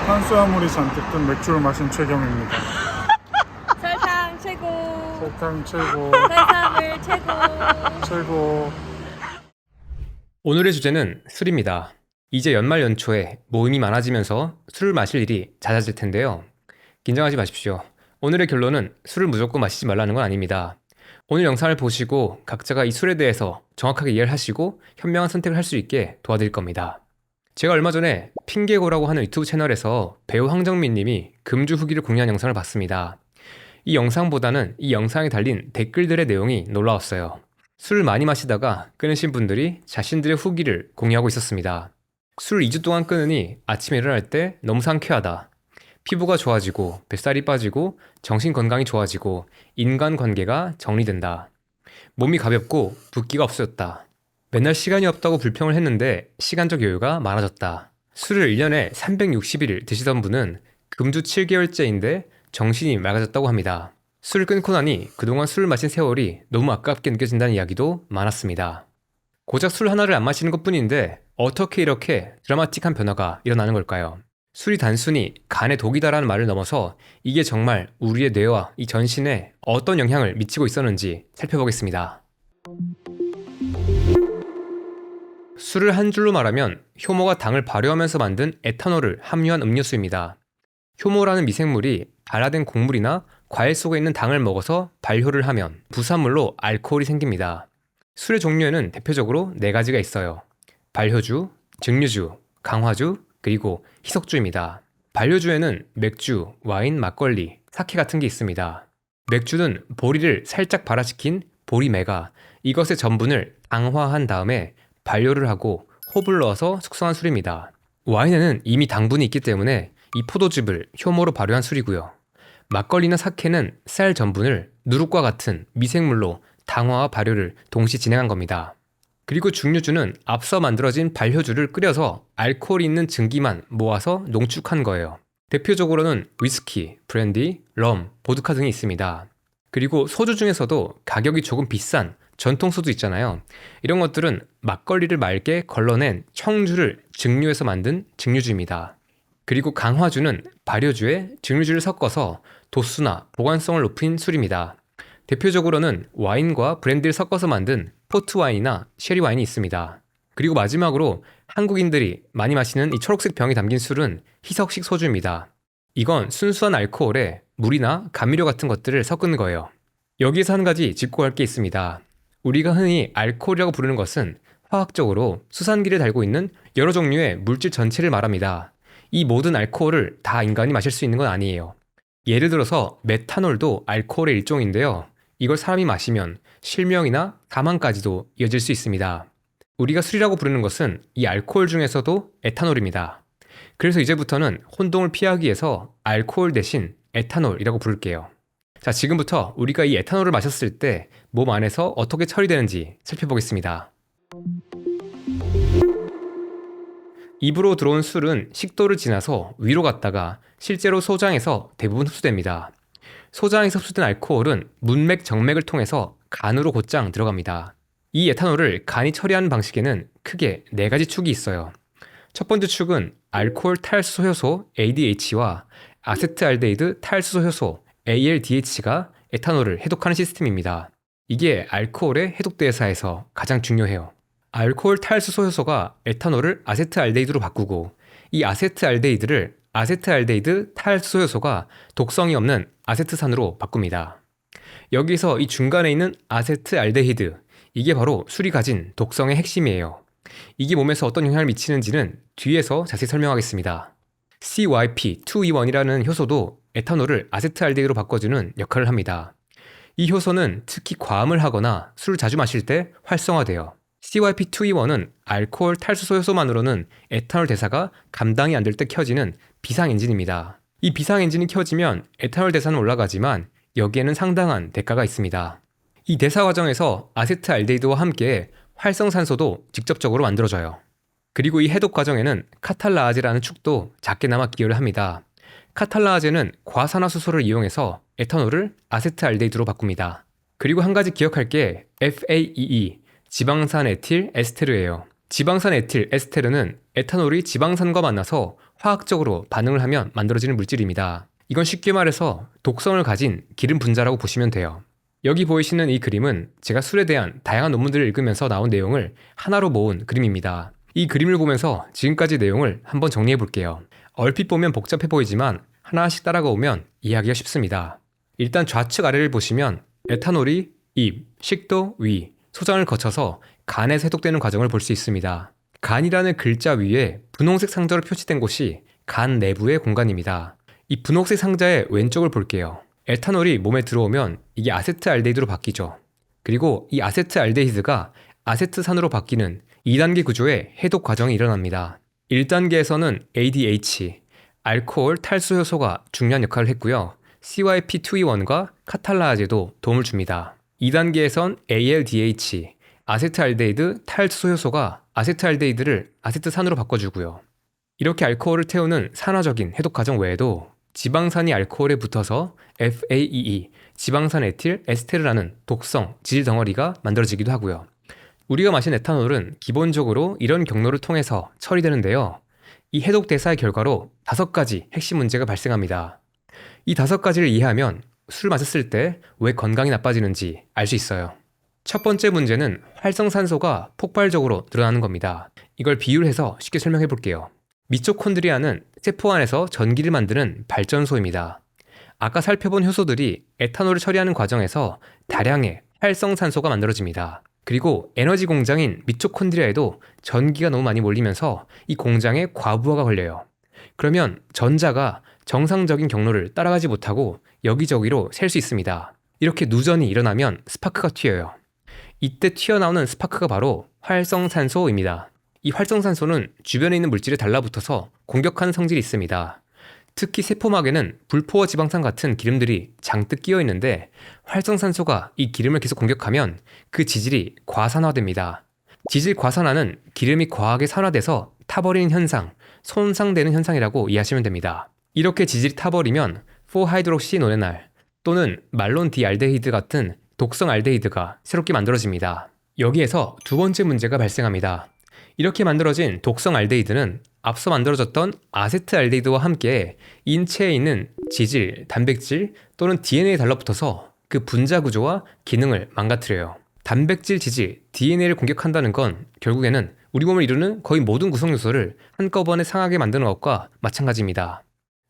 탄수화물이 잔뜩 든 맥주를 마신 최경입니다. 설탕 최고. 설탕 최고. 설탕을 최고. 최고. 오늘의 주제는 술입니다. 이제 연말 연초에 모임이 많아지면서 술을 마실 일이 잦아질 텐데요. 긴장하지 마십시오. 오늘의 결론은 술을 무조건 마시지 말라는 건 아닙니다. 오늘 영상을 보시고 각자가 이 술에 대해서 정확하게 이해를 하시고 현명한 선택을 할 수 있게 도와드릴 겁니다. 제가 얼마 전에 핑계고라고 하는 유튜브 채널에서 배우 황정민 님이 금주 후기를 공유한 영상을 봤습니다. 이 영상보다는 이 영상에 달린 댓글들의 내용이 놀라웠어요. 술을 많이 마시다가 끊으신 분들이 자신들의 후기를 공유하고 있었습니다. 술을 2주 동안 끊으니 아침에 일어날 때 너무 상쾌하다. 피부가 좋아지고 뱃살이 빠지고 정신 건강이 좋아지고 인간관계가 정리된다. 몸이 가볍고 붓기가 없어졌다. 맨날 시간이 없다고 불평을 했는데 시간적 여유가 많아졌다. 술을 1년에 360일 드시던 분은 금주 7개월째인데 정신이 맑아졌다고 합니다. 술을 끊고 나니 그동안 술을 마신 세월이 너무 아깝게 느껴진다는 이야기도 많았습니다. 고작 술 하나를 안 마시는 것뿐인데 어떻게 이렇게 드라마틱한 변화가 일어나는 걸까요? 술이 단순히 간에 독이다라는 말을 넘어서 이게 정말 우리의 뇌와 이 전신에 어떤 영향을 미치고 있었는지 살펴보겠습니다. 술을 한 줄로 말하면 효모가 당을 발효하면서 만든 에탄올을 함유한 음료수입니다. 효모라는 미생물이 발화된 곡물이나 과일 속에 있는 당을 먹어서 발효를 하면 부산물로 알코올이 생깁니다. 술의 종류에는 대표적으로 4가지가 있어요. 발효주, 증류주, 강화주, 그리고 희석주입니다. 발효주에는 맥주, 와인, 막걸리, 사케 같은 게 있습니다. 맥주는 보리를 살짝 발화시킨 보리매가 이것의 전분을 당화한 다음에 발효를 하고 홉을 넣어서 숙성한 술입니다. 와인에는 이미 당분이 있기 때문에 이 포도즙을 효모로 발효한 술이고요. 막걸리나 사케는 쌀 전분을 누룩과 같은 미생물로 당화와 발효를 동시 진행한 겁니다. 그리고 증류주는 앞서 만들어진 발효주를 끓여서 알코올이 있는 증기만 모아서 농축한 거예요. 대표적으로는 위스키, 브랜디, 럼, 보드카 등이 있습니다. 그리고 소주 중에서도 가격이 조금 비싼 전통 소주 있잖아요. 이런 것들은 막걸리를 맑게 걸러낸 청주를 증류해서 만든 증류주입니다. 그리고 강화주는 발효주에 증류주를 섞어서 도수나 보관성을 높인 술입니다. 대표적으로는 와인과 브랜디를 섞어서 만든 포트와인이나 쉐리와인이 있습니다. 그리고 마지막으로 한국인들이 많이 마시는 이 초록색 병에 담긴 술은 희석식 소주입니다. 이건 순수한 알코올에 물이나 감미료 같은 것들을 섞은 거예요. 여기에서 한 가지 짚고 갈 게 있습니다. 우리가 흔히 알코올이라고 부르는 것은 화학적으로 수산기를 달고 있는 여러 종류의 물질 전체를 말합니다. 이 모든 알코올을 다 인간이 마실 수 있는 건 아니에요. 예를 들어서 메탄올도 알코올의 일종인데요. 이걸 사람이 마시면 실명이나 사망까지도 이어질 수 있습니다. 우리가 술이라고 부르는 것은 이 알코올 중에서도 에탄올입니다. 그래서 이제부터는 혼동을 피하기 위해서 알코올 대신 에탄올이라고 부를게요. 자, 지금부터 우리가 이 에탄올을 마셨을 때 몸 안에서 어떻게 처리되는지 살펴보겠습니다. 입으로 들어온 술은 식도를 지나서 위로 갔다가 실제로 소장에서 대부분 흡수됩니다. 소장에서 흡수된 알코올은 문맥, 정맥을 통해서 간으로 곧장 들어갑니다. 이 에탄올을 간이 처리하는 방식에는 크게 4가지 축이 있어요. 첫 번째 축은 알코올 탈수소 효소 ADH와 아세트알데히드 탈수소 효소 ALDH가 에탄올을 해독하는 시스템입니다. 이게 알코올의 해독 대사에서 가장 중요해요. 알코올 탈수소 효소가 에탄올을 아세트알데히드로 바꾸고 이 아세트알데히드를 아세트알데히드 탈수소 효소가 독성이 없는 아세트산으로 바꿉니다. 여기서 이 중간에 있는 아세트알데히드, 이게 바로 술이 가진 독성의 핵심이에요. 이게 몸에서 어떤 영향을 미치는지는 뒤에서 자세히 설명하겠습니다. CYP2E1이라는 효소도 에탄올을 아세트알데히드로 바꿔주는 역할을 합니다. 이 효소는 특히 과음을 하거나 술을 자주 마실 때 활성화돼요. CYP2E1은 알코올 탈수소 효소만으로는 에탄올 대사가 감당이 안 될 때 켜지는 비상 엔진입니다. 이 비상 엔진이 켜지면 에탄올 대사는 올라가지만 여기에는 상당한 대가가 있습니다. 이 대사 과정에서 아세트알데히드와 함께 활성산소도 직접적으로 만들어져요. 그리고 이 해독 과정에는 카탈라아제라는 축도 작게나마 기여를 합니다. 카탈라아제는 과산화수소를 이용해서 에탄올을 아세트알데히드로 바꿉니다. 그리고 한 가지 기억할 게 FAEE, 지방산 에틸 에스테르예요. 지방산 에틸 에스테르는 에탄올이 지방산과 만나서 화학적으로 반응을 하면 만들어지는 물질입니다. 이건 쉽게 말해서 독성을 가진 기름 분자라고 보시면 돼요. 여기 보이시는 이 그림은 제가 술에 대한 다양한 논문들을 읽으면서 나온 내용을 하나로 모은 그림입니다. 이 그림을 보면서 지금까지 내용을 한번 정리해 볼게요. 얼핏 보면 복잡해 보이지만 하나씩 따라가 오면 이해하기가 쉽습니다. 일단 좌측 아래를 보시면 에탄올이 입, 식도, 위, 소장을 거쳐서 간에서 해독되는 과정을 볼 수 있습니다. 간이라는 글자 위에 분홍색 상자로 표시된 곳이 간 내부의 공간입니다. 이 분홍색 상자의 왼쪽을 볼게요. 에탄올이 몸에 들어오면 이게 아세트알데히드로 바뀌죠. 그리고 이 아세트알데히드가 아세트산으로 바뀌는 2단계 구조의 해독 과정이 일어납니다. 1단계에서는 ADH, 알코올 탈수 효소가 중요한 역할을 했고요. CYP2E1과 카탈라아제도 도움을 줍니다. 2단계에선 ALDH, 아세트알데히드 탈수 효소가 아세트알데히드를 아세트산으로 바꿔주고요. 이렇게 알코올을 태우는 산화적인 해독 과정 외에도 지방산이 알코올에 붙어서 FAEE, 지방산 에틸 에스테르라는 독성 지질 덩어리가 만들어지기도 하고요. 우리가 마신 에탄올은 기본적으로 이런 경로를 통해서 처리되는데요. 이 해독 대사의 결과로 5가지 핵심 문제가 발생합니다. 이 5가지를 이해하면 술을 마셨을 때 왜 건강이 나빠지는지 알 수 있어요. 첫 번째 문제는 활성산소가 폭발적으로 늘어나는 겁니다. 이걸 비유를 해서 쉽게 설명해 볼게요. 미토콘드리아는 세포 안에서 전기를 만드는 발전소입니다. 아까 살펴본 효소들이 에탄올을 처리하는 과정에서 다량의 활성산소가 만들어집니다. 그리고 에너지 공장인 미토콘드리아에도 전기가 너무 많이 몰리면서 이 공장에 과부하가 걸려요. 그러면 전자가 정상적인 경로를 따라가지 못하고 여기저기로 셀 수 있습니다. 이렇게 누전이 일어나면 스파크가 튀어요. 이때 튀어나오는 스파크가 바로 활성산소입니다. 이 활성산소는 주변에 있는 물질에 달라붙어서 공격하는 성질이 있습니다. 특히 세포막에는 불포화 지방산 같은 기름들이 장뜩 끼어 있는데 활성산소가 이 기름을 계속 공격하면 그 지질이 과산화됩니다. 지질 과산화는 기름이 과하게 산화돼서 타버리는 현상, 손상되는 현상이라고 이해하시면 됩니다. 이렇게 지질이 타버리면 4하이드록시노네날 또는 말론 디알데히드 같은 독성 알데히드가 새롭게 만들어집니다. 여기에서 두 번째 문제가 발생합니다. 이렇게 만들어진 독성 알데히드는 앞서 만들어졌던 아세트알데히드와 함께 인체에 있는 지질, 단백질 또는 DNA에 달라붙어서 그 분자 구조와 기능을 망가뜨려요. 단백질, 지질, DNA를 공격한다는 건 결국에는 우리 몸을 이루는 거의 모든 구성 요소를 한꺼번에 상하게 만드는 것과 마찬가지입니다.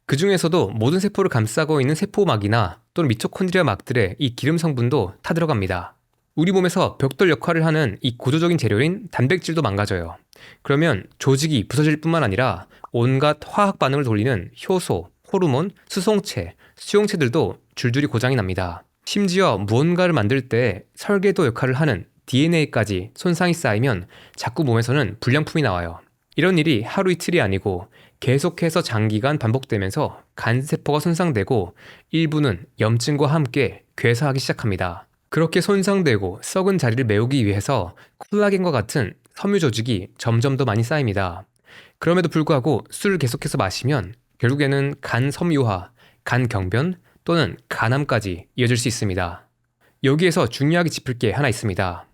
그 중에서도 모든 세포를 감싸고 있는 세포막이나 또는 미토콘드리아 막들의 이 기름 성분도 타들어갑니다. 우리 몸에서 벽돌 역할을 하는 이 구조적인 재료인 단백질도 망가져요. 그러면 조직이 부서질 뿐만 아니라 온갖 화학 반응을 돌리는 효소, 호르몬, 수송체, 수용체들도 줄줄이 고장이 납니다. 심지어 무언가를 만들 때 설계도 역할을 하는 DNA까지 손상이 쌓이면 자꾸 몸에서는 불량품이 나와요. 이런 일이 하루 이틀이 아니고 계속해서 장기간 반복되면서 간세포가 손상되고 일부는 염증과 함께 괴사하기 시작합니다. 그렇게 손상되고 썩은 자리를 메우기 위해서 콜라겐과 같은 섬유 조직이 점점 더 많이 쌓입니다. 그럼에도 불구하고 술을 계속해서 마시면 결국에는 간 섬유화, 간 경변 또는 간암까지 이어질 수 있습니다. 여기에서 중요하게 짚을 게 하나 있습니다.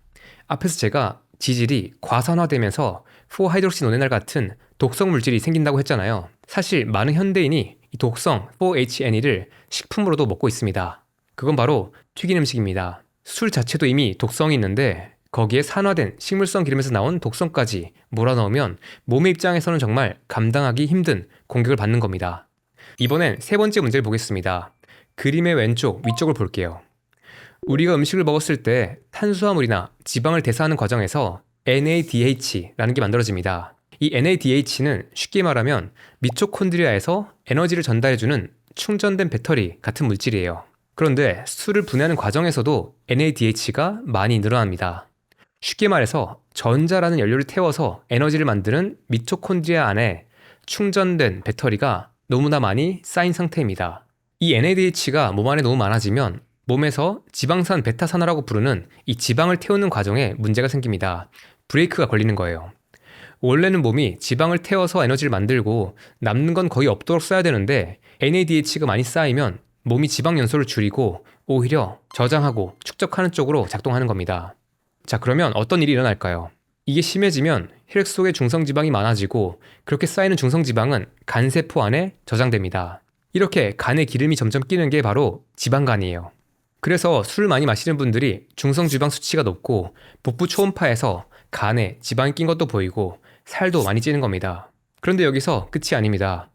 앞에서 제가 지질이 과산화되면서 4하이드록시노네날 같은 독성 물질이 생긴다고 했잖아요. 사실 많은 현대인이 이 독성 4HNE를 식품으로도 먹고 있습니다. 그건 바로 튀긴 음식입니다. 술 자체도 이미 독성이 있는데 거기에 산화된 식물성 기름에서 나온 독성까지 몰아넣으면 몸의 입장에서는 정말 감당하기 힘든 공격을 받는 겁니다. 이번엔 세 번째 문제를 보겠습니다. 그림의 왼쪽, 위쪽을 볼게요. 우리가 음식을 먹었을 때 탄수화물이나 지방을 대사하는 과정에서 NADH라는 게 만들어집니다. 이 NADH는 쉽게 말하면 미토콘드리아에서 에너지를 전달해주는 충전된 배터리 같은 물질이에요. 그런데 술을 분해하는 과정에서도 NADH가 많이 늘어납니다. 쉽게 말해서 전자라는 연료를 태워서 에너지를 만드는 미토콘드리아 안에 충전된 배터리가 너무나 많이 쌓인 상태입니다. 이 NADH가 몸 안에 너무 많아지면 몸에서 지방산 베타산화라고 부르는 이 지방을 태우는 과정에 문제가 생깁니다. 브레이크가 걸리는 거예요. 원래는 몸이 지방을 태워서 에너지를 만들고 남는 건 거의 없도록 써야 되는데 NADH가 많이 쌓이면 몸이 지방 연소를 줄이고 오히려 저장하고 축적하는 쪽으로 작동하는 겁니다. 자, 그러면 어떤 일이 일어날까요? 이게 심해지면 혈액 속에 중성지방이 많아지고 그렇게 쌓이는 중성지방은 간세포 안에 저장됩니다. 이렇게 간에 기름이 점점 끼는 게 바로 지방간이에요. 그래서 술을 많이 마시는 분들이 중성지방 수치가 높고 복부 초음파에서 간에 지방이 낀 것도 보이고 살도 많이 찌는 겁니다. 그런데 여기서 끝이 아닙니다.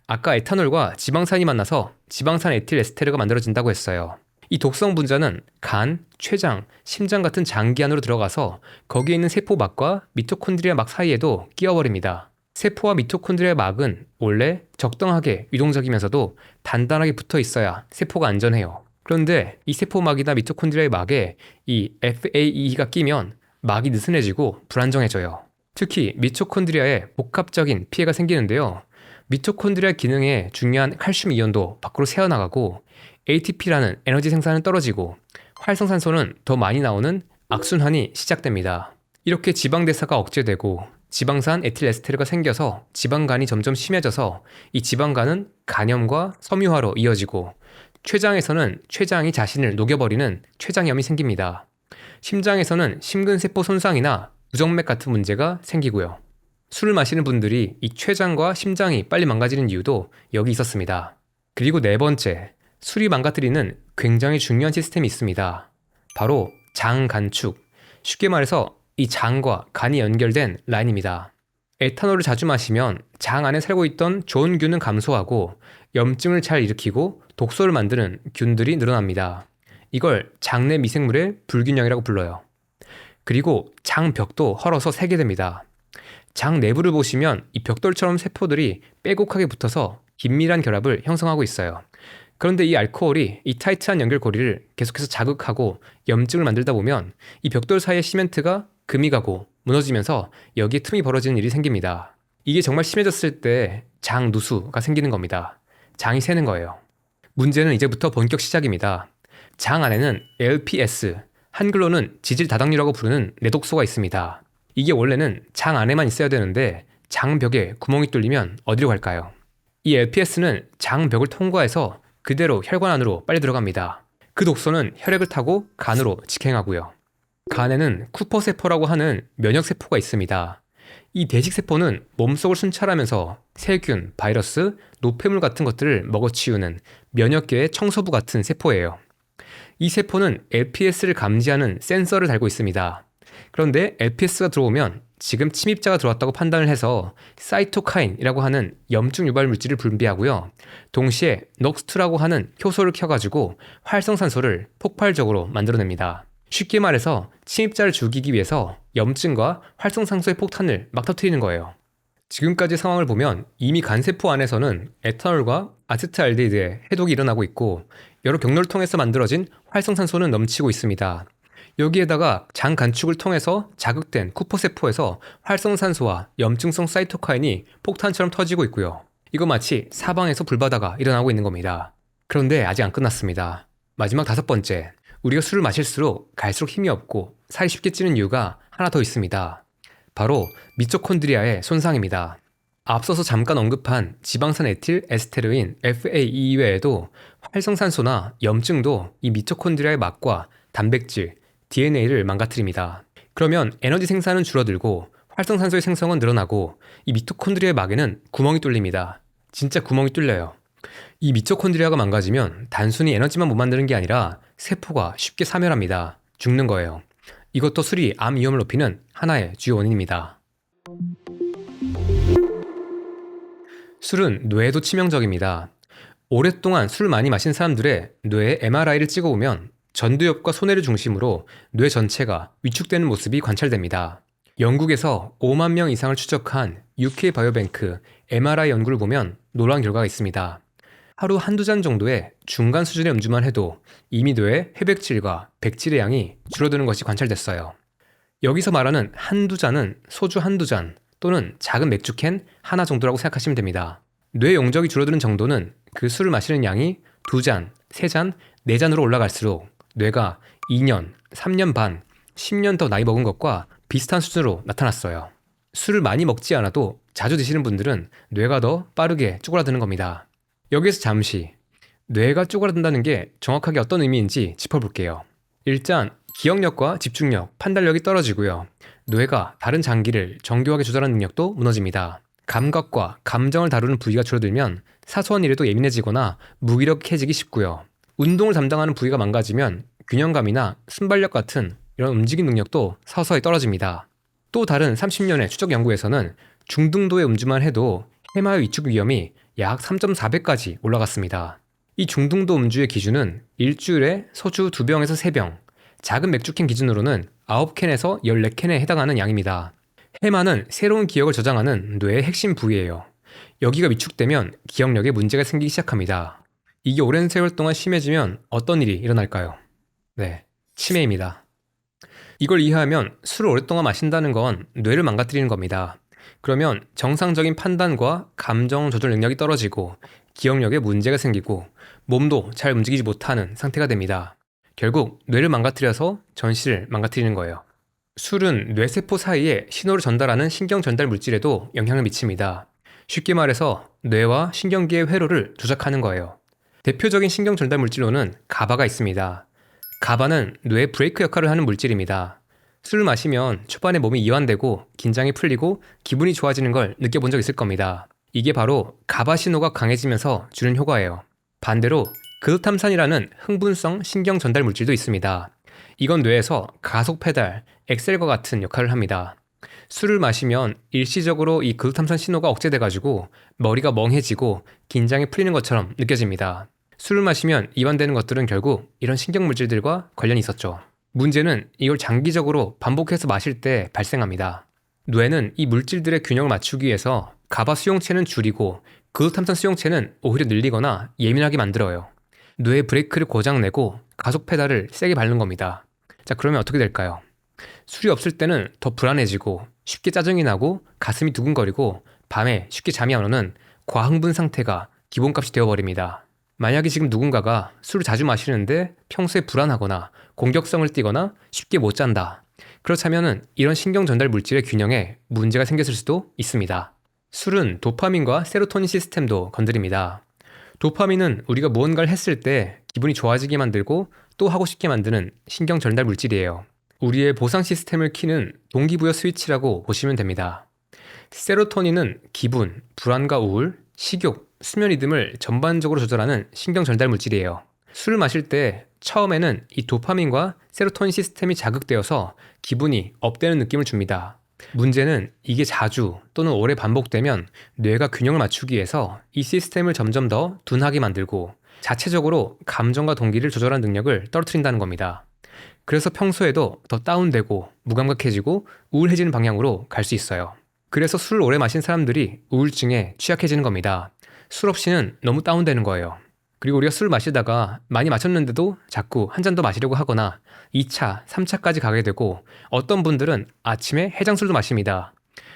아까 에탄올과 지방산이 만나서 지방산 에틸에스테르가 만들어진다고 했어요. 이 독성 분자는 간, 췌장, 심장 같은 장기 안으로 들어가서 거기에 있는 세포막과 미토콘드리아 막 사이에도 끼어버립니다. 세포와 미토콘드리아 막은 원래 적당하게 유동적이면서도 단단하게 붙어 있어야 세포가 안전해요. 그런데 이 세포막이나 미토콘드리아의 막에 이 FAE가 끼면 막이 느슨해지고 불안정해져요. 특히 미토콘드리아에 복합적인 피해가 생기는데요. 미토콘드리아 기능에 중요한 칼슘 이온도 밖으로 새어나가고 ATP라는 에너지 생산은 떨어지고 활성산소는 더 많이 나오는 악순환이 시작됩니다. 이렇게 지방대사가 억제되고 지방산 에틸에스테르가 생겨서 지방간이 점점 심해져서 이 지방간은 간염과 섬유화로 이어지고 췌장에서는 췌장이 자신을 녹여버리는 췌장염이 생깁니다. 심장에서는 심근세포 손상이나 부정맥 같은 문제가 생기고요. 술을 마시는 분들이 이 췌장과 심장이 빨리 망가지는 이유도 여기 있었습니다. 그리고 네 번째, 술이 망가뜨리는 굉장히 중요한 시스템이 있습니다. 바로 장 간축. 쉽게 말해서 이 장과 간이 연결된 라인입니다. 에탄올을 자주 마시면 장 안에 살고 있던 좋은 균은 감소하고 염증을 잘 일으키고 독소를 만드는 균들이 늘어납니다. 이걸 장내 미생물의 불균형이라고 불러요. 그리고 장벽도 헐어서 새게 됩니다. 장 내부를 보시면 이 벽돌처럼 세포들이 빼곡하게 붙어서 긴밀한 결합을 형성하고 있어요. 그런데 이 알코올이 이 타이트한 연결고리를 계속해서 자극하고 염증을 만들다 보면 이 벽돌 사이의 시멘트가 금이 가고 무너지면서 여기에 틈이 벌어지는 일이 생깁니다. 이게 정말 심해졌을 때 장 누수가 생기는 겁니다. 장이 새는 거예요. 문제는 이제부터 본격 시작입니다. 장 안에는 LPS, 한글로는 지질 다당류라고 부르는 내독소가 있습니다. 이게 원래는 장 안에만 있어야 되는데 장벽에 구멍이 뚫리면 어디로 갈까요? 이 LPS는 장벽을 통과해서 그대로 혈관 안으로 빨리 들어갑니다. 그 독소는 혈액을 타고 간으로 직행하고요. 간에는 쿠퍼세포라고 하는 면역세포가 있습니다. 이 대식세포는 몸속을 순찰하면서 세균, 바이러스, 노폐물 같은 것들을 먹어치우는 면역계의 청소부 같은 세포예요. 이 세포는 LPS를 감지하는 센서를 달고 있습니다. 그런데 LPS가 들어오면 지금 침입자가 들어왔다고 판단을 해서 사이토카인이라고 하는 염증 유발 물질을 분비하고요. 동시에 넉스트라고 하는 효소를 켜가지고 활성산소를 폭발적으로 만들어냅니다. 쉽게 말해서 침입자를 죽이기 위해서 염증과 활성산소의 폭탄을 막 터뜨리는 거예요. 지금까지 상황을 보면 이미 간세포 안에서는 에탄올과 아세트알데히드의 해독이 일어나고 있고 여러 경로를 통해서 만들어진 활성산소는 넘치고 있습니다. 여기에다가 장 간축을 통해서 자극된 쿠퍼세포에서 활성산소와 염증성 사이토카인이 폭탄처럼 터지고 있고요. 이거 마치 사방에서 불바다가 일어나고 있는 겁니다. 그런데 아직 안 끝났습니다. 마지막 다섯 번째, 우리가 술을 마실수록 갈수록 힘이 없고 살이 쉽게 찌는 이유가 하나 더 있습니다. 바로 미토콘드리아의 손상입니다. 앞서서 잠깐 언급한 지방산 에틸 에스테르인 FAE 외에도 활성산소나 염증도 이 미토콘드리아의 막과 단백질, DNA를 망가뜨립니다. 그러면 에너지 생산은 줄어들고 활성산소의 생성은 늘어나고 이 미토콘드리아의 막에는 구멍이 뚫립니다. 진짜 구멍이 뚫려요. 이 미토콘드리아가 망가지면 단순히 에너지만 못 만드는 게 아니라 세포가 쉽게 사멸합니다. 죽는 거예요. 이것도 술이 암 위험을 높이는 하나의 주요 원인입니다. 술은 뇌에도 치명적입니다. 오랫동안 술 많이 마신 사람들의 뇌에 MRI를 찍어보면 전두엽과 소뇌를 중심으로 뇌 전체가 위축되는 모습이 관찰됩니다. 영국에서 5만 명 이상을 추적한 UK 바이오뱅크 MRI 연구를 보면 놀라운 결과가 있습니다. 하루 한두 잔 정도의 중간 수준의 음주만 해도 이미 뇌의 회백질과 백질의 양이 줄어드는 것이 관찰됐어요. 여기서 말하는 한두 잔은 소주 한두 잔 또는 작은 맥주캔 하나 정도라고 생각하시면 됩니다. 뇌 용적이 줄어드는 정도는 그 술을 마시는 양이 2잔, 3잔, 4잔으로 올라갈수록 뇌가 2년, 3년 반, 10년 더 나이 먹은 것과 비슷한 수준으로 나타났어요. 술을 많이 먹지 않아도 자주 드시는 분들은 뇌가 더 빠르게 쪼그라드는 겁니다. 여기서 잠시 뇌가 쪼그라든다는 게 정확하게 어떤 의미인지 짚어볼게요. 일단 기억력과 집중력, 판단력이 떨어지고요. 뇌가 다른 장기를 정교하게 조절하는 능력도 무너집니다. 감각과 감정을 다루는 부위가 줄어들면 사소한 일에도 예민해지거나 무기력해지기 쉽고요. 운동을 담당하는 부위가 망가지면 균형감이나 순발력 같은 이런 움직임 능력도 서서히 떨어집니다. 또 다른 30년의 추적 연구에서는 중등도의 음주만 해도 해마의 위축 위험이 약 3.4배까지 올라갔습니다. 이 중등도 음주의 기준은 일주일에 소주 2병에서 3병, 작은 맥주캔 기준으로는 9캔에서 14캔에 해당하는 양입니다. 해마는 새로운 기억을 저장하는 뇌의 핵심 부위예요. 여기가 위축되면 기억력에 문제가 생기기 시작합니다. 이게 오랜 세월 동안 심해지면 어떤 일이 일어날까요? 네, 치매입니다. 이걸 이해하면 술을 오랫동안 마신다는 건 뇌를 망가뜨리는 겁니다. 그러면 정상적인 판단과 감정 조절 능력이 떨어지고 기억력에 문제가 생기고 몸도 잘 움직이지 못하는 상태가 됩니다. 결국 뇌를 망가뜨려서 전시를 망가뜨리는 거예요. 술은 뇌세포 사이에 신호를 전달하는 신경 전달 물질에도 영향을 미칩니다. 쉽게 말해서 뇌와 신경계의 회로를 조작하는 거예요. 대표적인 신경 전달 물질로는 가바가 있습니다. 가바는 뇌 브레이크 역할을 하는 물질입니다. 술을 마시면 초반에 몸이 이완되고 긴장이 풀리고 기분이 좋아지는 걸 느껴본 적 있을 겁니다. 이게 바로 가바 신호가 강해지면서 주는 효과예요. 반대로 글루탐산이라는 흥분성 신경 전달 물질도 있습니다. 이건 뇌에서 가속 페달, 엑셀과 같은 역할을 합니다. 술을 마시면 일시적으로 이 글루탐산 신호가 억제돼가지고 머리가 멍해지고 긴장이 풀리는 것처럼 느껴집니다. 술을 마시면 이완되는 것들은 결국 이런 신경 물질들과 관련이 있었죠. 문제는 이걸 장기적으로 반복해서 마실 때 발생합니다. 뇌는 이 물질들의 균형을 맞추기 위해서 가바 수용체는 줄이고 글루탐산 수용체는 오히려 늘리거나 예민하게 만들어요. 뇌의 브레이크를 고장내고 가속 페달을 세게 밟는 겁니다. 자, 그러면 어떻게 될까요? 술이 없을 때는 더 불안해지고 쉽게 짜증이 나고 가슴이 두근거리고 밤에 쉽게 잠이 안 오는 과흥분 상태가 기본값이 되어버립니다. 만약에 지금 누군가가 술을 자주 마시는데 평소에 불안하거나 공격성을 띠거나 쉽게 못 잔다. 그렇다면 이런 신경 전달 물질의 균형에 문제가 생겼을 수도 있습니다. 술은 도파민과 세로토닌 시스템도 건드립니다. 도파민은 우리가 무언가를 했을 때 기분이 좋아지게 만들고 또 하고 싶게 만드는 신경 전달 물질이에요. 우리의 보상 시스템을 키는 동기부여 스위치라고 보시면 됩니다. 세로토닌은 기분, 불안과 우울, 식욕, 수면 리듬을 전반적으로 조절하는 신경 전달 물질이에요. 술을 마실 때 처음에는 이 도파민과 세로토닌 시스템이 자극되어서 기분이 업되는 느낌을 줍니다. 문제는 이게 자주 또는 오래 반복되면 뇌가 균형을 맞추기 위해서 이 시스템을 점점 더 둔하게 만들고 자체적으로 감정과 동기를 조절하는 능력을 떨어뜨린다는 겁니다. 그래서 평소에도 더 다운되고 무감각해지고 우울해지는 방향으로 갈 수 있어요. 그래서 술을 오래 마신 사람들이 우울증에 취약해지는 겁니다. 술 없이는 너무 다운되는 거예요. 그리고 우리가 술을 마시다가 많이 마셨는데도 자꾸 한 잔 더 마시려고 하거나 2차, 3차까지 가게 되고 어떤 분들은 아침에 해장술도 마십니다.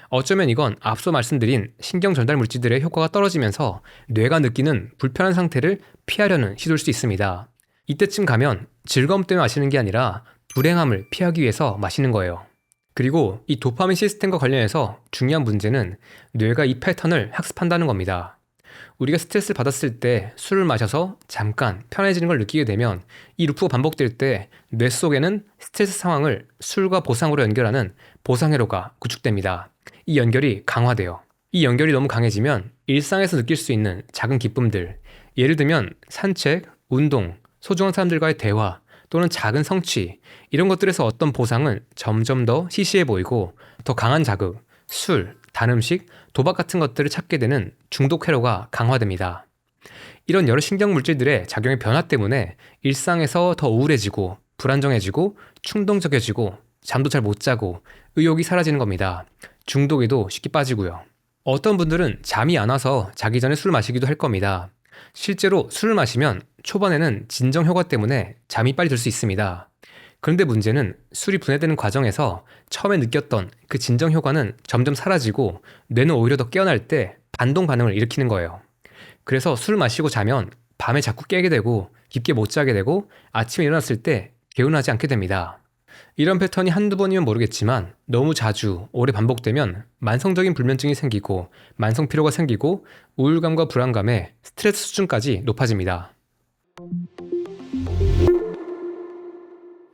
어쩌면 이건 앞서 말씀드린 신경 전달 물질들의 효과가 떨어지면서 뇌가 느끼는 불편한 상태를 피하려는 시도일 수 있습니다. 이때쯤 가면 즐거움 때문에 마시는 게 아니라 불행함을 피하기 위해서 마시는 거예요. 그리고 이 도파민 시스템과 관련해서 중요한 문제는 뇌가 이 패턴을 학습한다는 겁니다. 우리가 스트레스를 받았을 때 술을 마셔서 잠깐 편해지는 걸 느끼게 되면 이 루프가 반복될 때 뇌 속에는 스트레스 상황을 술과 보상으로 연결하는 보상회로가 구축됩니다. 이 연결이 강화돼요. 이 연결이 너무 강해지면 일상에서 느낄 수 있는 작은 기쁨들, 예를 들면 산책, 운동, 소중한 사람들과의 대화 또는 작은 성취, 이런 것들에서 어떤 보상은 점점 더 시시해 보이고 더 강한 자극, 술, 단 음식, 도박 같은 것들을 찾게 되는 중독 회로가 강화됩니다. 이런 여러 신경 물질들의 작용의 변화 때문에 일상에서 더 우울해지고 불안정해지고 충동적이어지고 잠도 잘 못 자고 의욕이 사라지는 겁니다. 중독에도 쉽게 빠지고요. 어떤 분들은 잠이 안 와서 자기 전에 술을 마시기도 할 겁니다. 실제로 술을 마시면 초반에는 진정 효과 때문에 잠이 빨리 들 수 있습니다. 그런데 문제는 술이 분해되는 과정에서 처음에 느꼈던 그 진정 효과는 점점 사라지고 뇌는 오히려 더 깨어날 때 반동 반응을 일으키는 거예요. 그래서 술을 마시고 자면 밤에 자꾸 깨게 되고 깊게 못 자게 되고 아침에 일어났을 때 개운하지 않게 됩니다. 이런 패턴이 한두 번이면 모르겠지만 너무 자주 오래 반복되면 만성적인 불면증이 생기고 만성 피로가 생기고 우울감과 불안감에 스트레스 수준까지 높아집니다.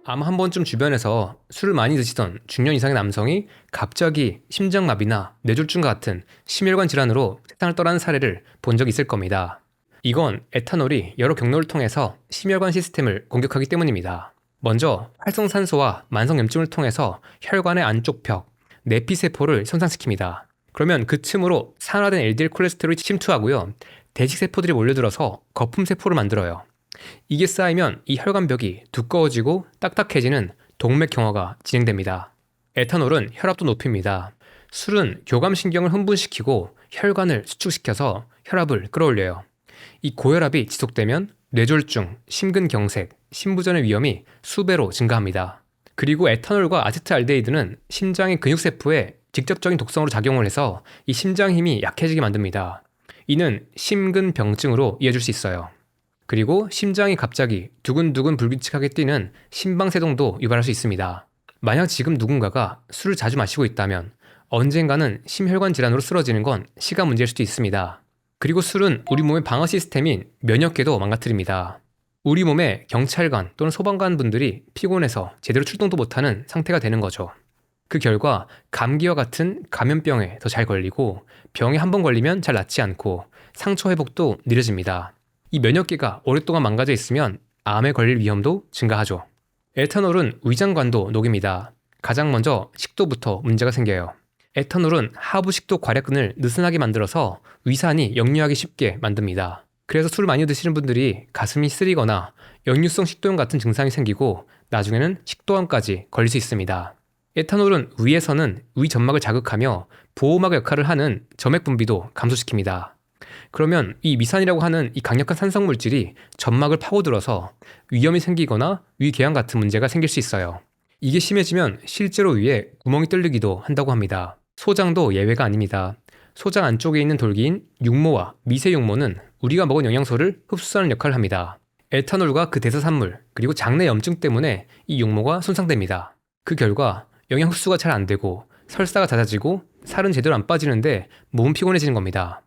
아마 한 번쯤 주변에서 술을 많이 드시던 중년 이상의 남성이 갑자기 심장마비나 뇌졸중 같은 심혈관 질환으로 세상을 떠나는 사례를 본 적이 있을 겁니다. 이건 에탄올이 여러 경로를 통해서 심혈관 시스템을 공격하기 때문입니다. 먼저 활성산소와 만성염증을 통해서 혈관의 안쪽 벽, 내피세포를 손상시킵니다. 그러면 그 틈으로 산화된 LDL 콜레스테롤이 침투하고요. 대식세포들이 몰려들어서 거품세포를 만들어요. 이게 쌓이면 이 혈관벽이 두꺼워지고 딱딱해지는 동맥경화가 진행됩니다. 에탄올은 혈압도 높입니다. 술은 교감신경을 흥분시키고 혈관을 수축시켜서 혈압을 끌어올려요. 이 고혈압이 지속되면 뇌졸중, 심근경색, 심부전의 위험이 수배로 증가합니다. 그리고 에탄올과 아세트알데히드는 심장의 근육세포에 직접적인 독성으로 작용을 해서 이 심장 힘이 약해지게 만듭니다. 이는 심근병증으로 이어질 수 있어요. 그리고 심장이 갑자기 두근두근 불규칙하게 뛰는 심방세동도 유발할 수 있습니다. 만약 지금 누군가가 술을 자주 마시고 있다면 언젠가는 심혈관 질환으로 쓰러지는 건 시간 문제일 수도 있습니다. 그리고 술은 우리 몸의 방어 시스템인 면역계도 망가뜨립니다. 우리 몸의 경찰관 또는 소방관 분들이 피곤해서 제대로 출동도 못하는 상태가 되는 거죠. 그 결과 감기와 같은 감염병에 더 잘 걸리고 병에 한 번 걸리면 잘 낫지 않고 상처 회복도 느려집니다. 이 면역계가 오랫동안 망가져 있으면 암에 걸릴 위험도 증가하죠. 에탄올은 위장관도 녹입니다. 가장 먼저 식도부터 문제가 생겨요. 에탄올은 하부 식도 괄약근을 느슨하게 만들어서 위산이 역류하기 쉽게 만듭니다. 그래서 술을 많이 드시는 분들이 가슴이 쓰리거나 역류성 식도염 같은 증상이 생기고 나중에는 식도암까지 걸릴 수 있습니다. 에탄올은 위에서는 위 점막을 자극하며 보호막 역할을 하는 점액 분비도 감소시킵니다. 그러면 이 미산이라고 하는 이 강력한 산성 물질이 점막을 파고들어서 위염이 생기거나 위궤양 같은 문제가 생길 수 있어요. 이게 심해지면 실제로 위에 구멍이 뚫리기도 한다고 합니다. 소장도 예외가 아닙니다. 소장 안쪽에 있는 돌기인 육모와 미세육모는 우리가 먹은 영양소를 흡수하는 역할을 합니다. 에탄올과 그 대사산물 그리고 장내 염증 때문에 이 육모가 손상됩니다. 그 결과 영양 흡수가 잘 안 되고 설사가 잦아지고 살은 제대로 안 빠지는데 몸은 피곤해지는 겁니다.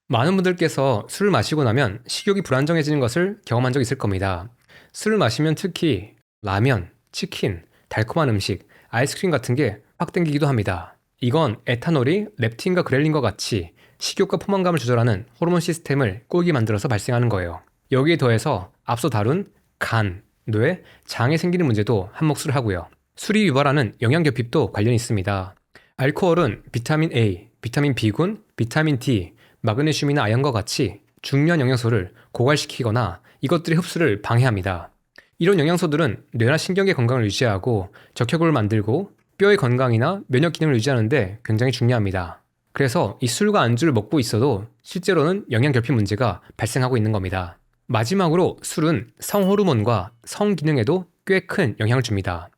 많은 분들께서 술을 마시고 나면 식욕이 불안정해지는 것을 경험한 적 있을 겁니다. 술을 마시면 특히 라면, 치킨, 달콤한 음식, 아이스크림 같은 게 확 땡기기도 합니다. 이건 에탄올이 렙틴과 그렐린과 같이 식욕과 포만감을 조절하는 호르몬 시스템을 꼬이게 만들어서 발생하는 거예요. 여기에 더해서 앞서 다룬 간, 뇌, 장에 생기는 문제도 한몫을 하고요. 술이 유발하는 영양결핍도 관련이 있습니다. 알코올은 비타민 A, 비타민 B군, 비타민 D, 마그네슘이나 아연과 같이 중요한 영양소를 고갈시키거나 이것들의 흡수를 방해합니다. 이런 영양소들은 뇌나 신경의 건강을 유지하고 적혈구를 만들고 뼈의 건강이나 면역 기능을 유지하는데 굉장히 중요합니다. 그래서 이 술과 안주를 먹고 있어도 실제로는 영양결핍 문제가 발생하고 있는 겁니다. 마지막으로 술은 성호르몬과 성기능에도 꽤 큰 영향을 줍니다.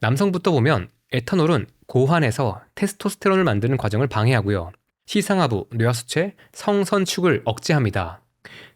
남성부터 보면 에탄올은 고환에서 테스토스테론을 만드는 과정을 방해하고요. 시상하부, 뇌하수체, 성선축을 억제합니다.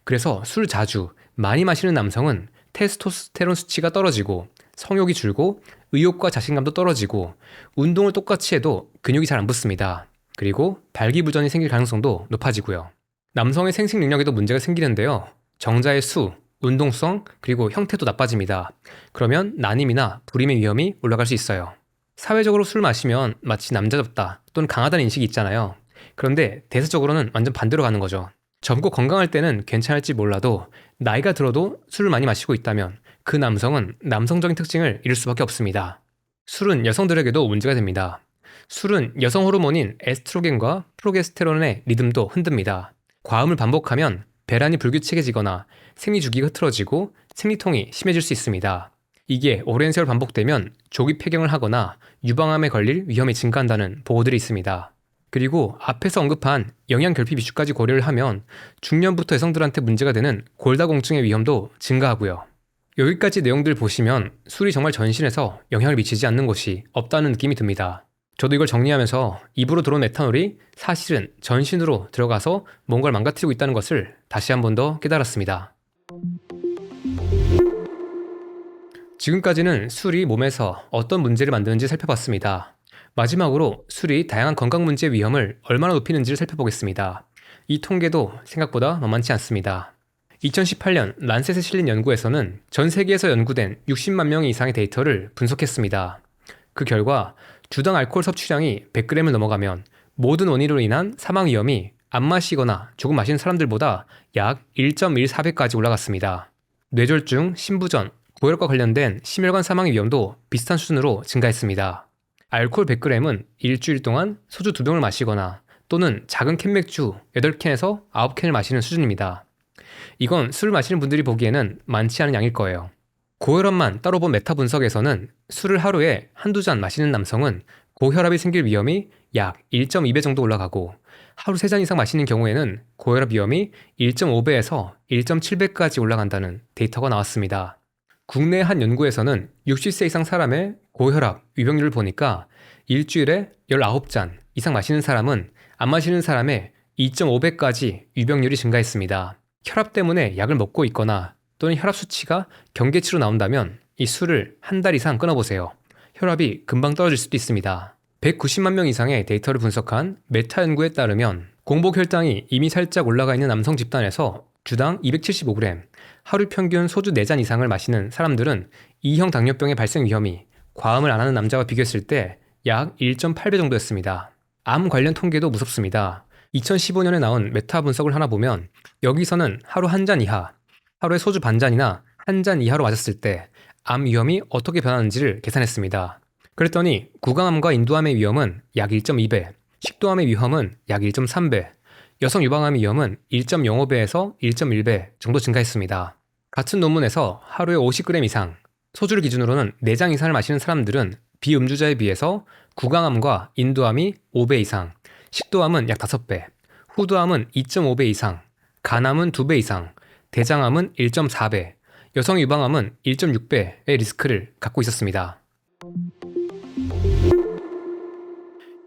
그래서 술 자주 많이 마시는 남성은 테스토스테론 수치가 떨어지고 성욕이 줄고 의욕과 자신감도 떨어지고 운동을 똑같이 해도 근육이 잘 안 붙습니다. 그리고 발기부전이 생길 가능성도 높아지고요. 남성의 생식 능력에도 문제가 생기는데요. 정자의 수, 운동성, 그리고 형태도 나빠집니다. 그러면 난임이나 불임의 위험이 올라갈 수 있어요. 사회적으로 술 마시면 마치 남자답다 또는 강하다는 인식이 있잖아요. 그런데 대세적으로는 완전 반대로 가는 거죠. 젊고 건강할 때는 괜찮을지 몰라도 나이가 들어도 술을 많이 마시고 있다면 그 남성은 남성적인 특징을 잃을 수밖에 없습니다. 술은 여성들에게도 문제가 됩니다. 술은 여성 호르몬인 에스트로겐과 프로게스테론의 리듬도 흔듭니다. 과음을 반복하면 배란이 불규칙해지거나 생리주기가 흐트러지고 생리통이 심해질 수 있습니다. 이게 오랜 세월 반복되면 조기 폐경을 하거나 유방암에 걸릴 위험이 증가한다는 보고들이 있습니다. 그리고 앞에서 언급한 영양결핍 이슈까지 고려를 하면 중년부터 여성들한테 문제가 되는 골다공증의 위험도 증가하고요. 여기까지 내용들 보시면 술이 정말 전신에서 영향을 미치지 않는 곳이 없다는 느낌이 듭니다. 저도 이걸 정리하면서 입으로 들어온 에탄올이 사실은 전신으로 들어가서 뭔가를 망가뜨리고 있다는 것을 다시 한 번 더 깨달았습니다. 지금까지는 술이 몸에서 어떤 문제를 만드는지 살펴봤습니다. 마지막으로 술이 다양한 건강 문제의 위험을 얼마나 높이는지를 살펴보겠습니다. 이 통계도 생각보다 만만치 않습니다. 2018년 란셋에 실린 연구에서는 전 세계에서 연구된 60만 명 이상의 데이터를 분석했습니다. 그 결과 주당 알코올 섭취량이 100g을 넘어가면 모든 원인으로 인한 사망 위험이 안 마시거나 조금 마시는 사람들보다 약 1.14배까지 올라갔습니다. 뇌졸중, 신부전, 고혈압과 관련된 심혈관 사망의 위험도 비슷한 수준으로 증가했습니다. 알코올 100g은 일주일 동안 소주 2병을 마시거나 또는 작은 캔 맥주 8캔에서 9캔을 마시는 수준입니다. 이건 술을 마시는 분들이 보기에는 많지 않은 양일 거예요. 고혈압만 따로 본 메타 분석에서는 술을 하루에 한두 잔 마시는 남성은 고혈압이 생길 위험이 약 1.2배 정도 올라가고 하루 3잔 이상 마시는 경우에는 고혈압 위험이 1.5배에서 1.7배까지 올라간다는 데이터가 나왔습니다. 국내 한 연구에서는 60세 이상 사람의 고혈압 위병률을 보니까 일주일에 19잔 이상 마시는 사람은 안 마시는 사람의 2.5배까지 위병률이 증가했습니다. 혈압 때문에 약을 먹고 있거나 또는 혈압 수치가 경계치로 나온다면 이 술을 한 달 이상 끊어보세요. 혈압이 금방 떨어질 수도 있습니다. 190만 명 이상의 데이터를 분석한 메타 연구에 따르면 공복 혈당이 이미 살짝 올라가 있는 남성 집단에서 주당 275g, 하루 평균 소주 4잔 이상을 마시는 사람들은 2형 당뇨병의 발생 위험이 과음을 안 하는 남자와 비교했을 때 약 1.8배 정도였습니다. 암 관련 통계도 무섭습니다. 2015년에 나온 메타 분석을 하나 보면 여기서는 하루 한 잔 이하, 하루에 소주 반잔이나 한 잔 이하로 마셨을 때 암 위험이 어떻게 변하는지를 계산했습니다. 그랬더니 구강암과 인두암의 위험은 약 1.2배, 식도암의 위험은 약 1.3배, 여성 유방암의 위험은 1.05배에서 1.1배 정도 증가했습니다. 같은 논문에서 하루에 50g 이상, 소주를 기준으로는 4잔 이상을 마시는 사람들은 비음주자에 비해서 구강암과 인두암이 5배 이상, 식도암은 약 5배, 후두암은 2.5배 이상, 간암은 2배 이상, 대장암은 1.4배, 여성 유방암은 1.6배의 리스크를 갖고 있었습니다.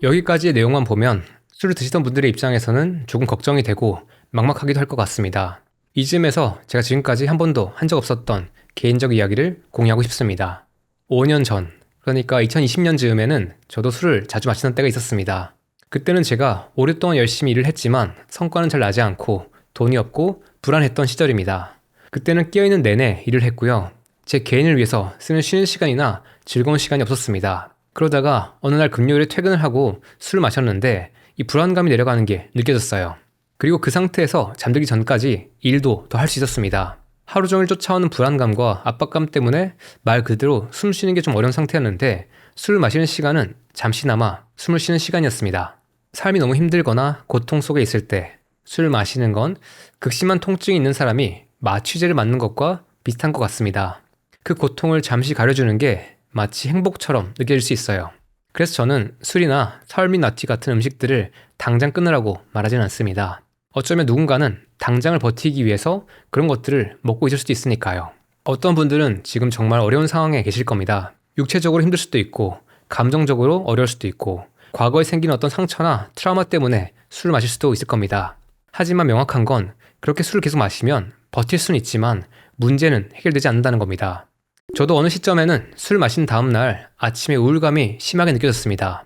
여기까지의 내용만 보면 술을 드시던 분들의 입장에서는 조금 걱정이 되고 막막하기도 할 것 같습니다. 이쯤에서 제가 지금까지 한 번도 한 적 없었던 개인적 이야기를 공유하고 싶습니다. 5년 전, 그러니까 2020년 즈음에는 저도 술을 자주 마시던 때가 있었습니다. 그때는 제가 오랫동안 열심히 일을 했지만 성과는 잘 나지 않고 돈이 없고 불안했던 시절입니다. 그때는 깨어있는 내내 일을 했고요. 제 개인을 위해서 쓰는 쉬는 시간이나 즐거운 시간이 없었습니다. 그러다가 어느 날 금요일에 퇴근을 하고 술을 마셨는데 이 불안감이 내려가는 게 느껴졌어요. 그리고 그 상태에서 잠들기 전까지 일도 더 할 수 있었습니다. 하루 종일 쫓아오는 불안감과 압박감 때문에 말 그대로 숨 쉬는 게 좀 어려운 상태였는데 술을 마시는 시간은 잠시나마 숨을 쉬는 시간이었습니다. 삶이 너무 힘들거나 고통 속에 있을 때 술 마시는 건 극심한 통증이 있는 사람이 마취제를 맞는 것과 비슷한 것 같습니다. 그 고통을 잠시 가려주는 게 마치 행복처럼 느껴질 수 있어요. 그래서 저는 술이나 설미 나티 같은 음식들을 당장 끊으라고 말하진 않습니다. 어쩌면 누군가는 당장을 버티기 위해서 그런 것들을 먹고 있을 수도 있으니까요. 어떤 분들은 지금 정말 어려운 상황에 계실 겁니다. 육체적으로 힘들 수도 있고 감정적으로 어려울 수도 있고 과거에 생긴 어떤 상처나 트라우마 때문에 술을 마실 수도 있을 겁니다. 하지만 명확한 건 그렇게 술을 계속 마시면 버틸 수는 있지만 문제는 해결되지 않는다는 겁니다. 저도 어느 시점에는 술 마신 다음 날 아침에 우울감이 심하게 느껴졌습니다.